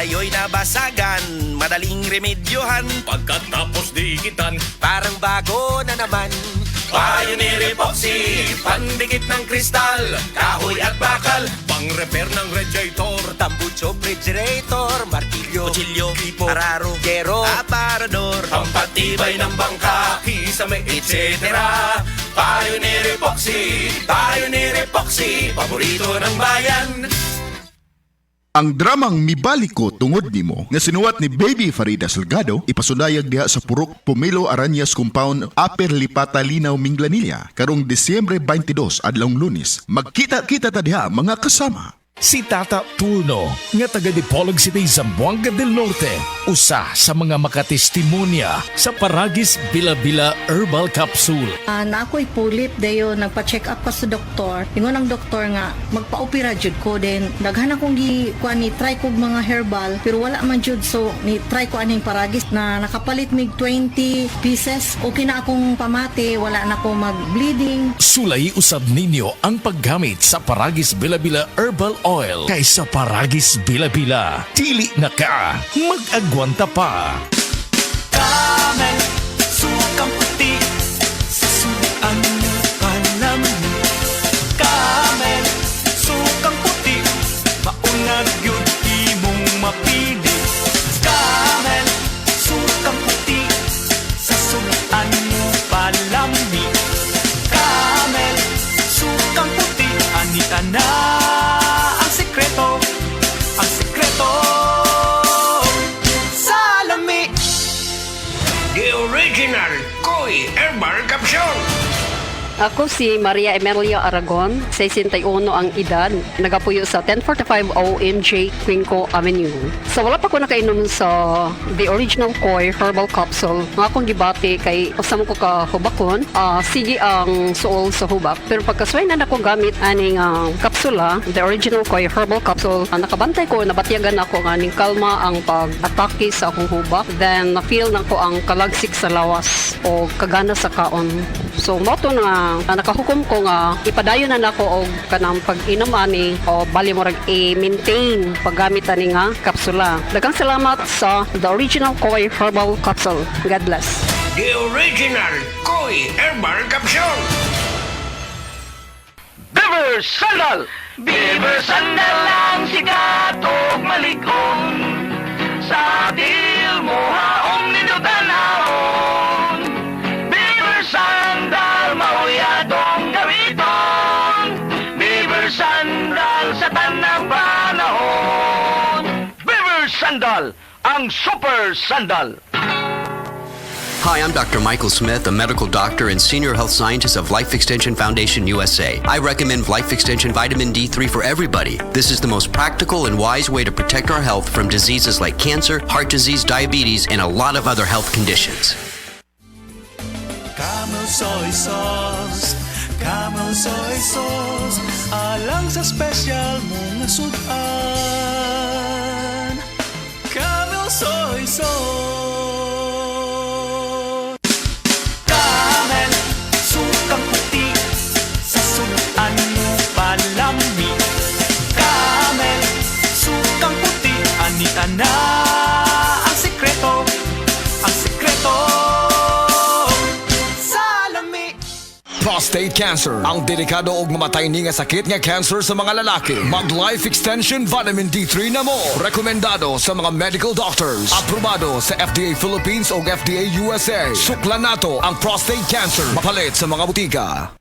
tayo'y nabasagan, madaling remedyohan. Pagkatapos diikitan, Parang bago na naman. Pioneer Epoxy, pandikit ng kristal, kahoy at bakal, pang-repair ng radiator, tambucho, refrigerator, martilyo, kutsilyo, gripo, araro, gero, aparador, pampatibay ng bangka, kisame, etc. Pioneer Epoxy, paborito ng bayan. Ang dramang Mibaliko Tungod Nimo nga sinuwat ni Baby Farida Salgado ipasundayag diha sa Purok Pomelo Aranyas Compound, Upper Lipata, Linaw, Minglanilla karong Disyembre 22 adlong Lunes. Magkita-kita ta diha mga kasama. Si Tata Turno, nga taga Dipolog City, Zamboanga del Norte, usa sa mga makatestimonya sa Paragis Bila-Bila Herbal Capsule. Na ako'y pulit dayo nagpa-check up pa sa doktor. Ingon ang doktor nga magpa-opera jud ko din. Daghan akong kuan ni try kog mga herbal pero wala man jud, so ni try ko aning Paragis na nakapalit mig 20 pieces. Okay na akong pamati, wala na ako mag-bleeding. Sulay usab ninyo ang paggamit sa Paragis Bila-Bila Herbal Oil kaysa Paragis Bila-Bila. Dili na ka, mag-agwanta pa. Camel, sukang puti, sa sulian mo panlaman. Camel, sukang puti, maunag yun imong mapili. Camel, sukang puti, sa sulian mo palami. Camel, sukang puti, anita na ang sikreto sa lami. the original Koi Herbal Capsule. Ako si Maria Emelia Aragon, 61 ang edad, nagapuyo sa 1045 OMJ Quinco Avenue. So wala pa ko nakainom sa the original Koi Herbal Capsule. Nga akong gibati kay usam ko ka hubakon, sige ang suol sa hubak. Pero pagkasway na ako gamit aning kapsula, the original Koi Herbal Capsule, nakabantay ko, nabatyagan ako nga ning kalma ang pag-atake sa akong hubak. Then na-feel na ko ang kalagsik sa lawas o kagana sa kaon. So moto na nakahukom ko nga ipadayon na nako og kanang pag-inom ani o bali mo rag i-maintain paggamit ani nga kapsula. Daghang salamat sa the original Koi Herbal Capsule. God bless. The original Koi Herbal Capsule. Beaver Sandal! Beaver Sandal ang sikat o maligong sa til mo haong ninutanahon. Beaver Sandal mauyadong gamiton. Beaver Sandal sa tanang panahon. Beaver Sandal, ang super sandal. Hi, I'm Dr. Michael Smith, a medical doctor and senior health scientist of Life Extension Foundation USA. I recommend Life Extension Vitamin D3 for everybody. This is the most practical and wise way to protect our health from diseases like cancer, heart disease, diabetes, and a lot of other health conditions. Camel soy sauce, alang sa special mong sudan. Camel soy sauce. Camel, sukang puti, sa sudan mo palami. Camel, sukang puti, anita na ang sikreto sa lami. Prostate cancer, ang delikado ug mamatay ni nga sakit nga cancer sa mga lalaki. Mag Life Extension Vitamin D3 na mo. Rekomendado sa mga medical doctors. Aprobado sa FDA Philippines ug FDA USA. Suklan nato ang prostate cancer. Mapalit sa mga butika.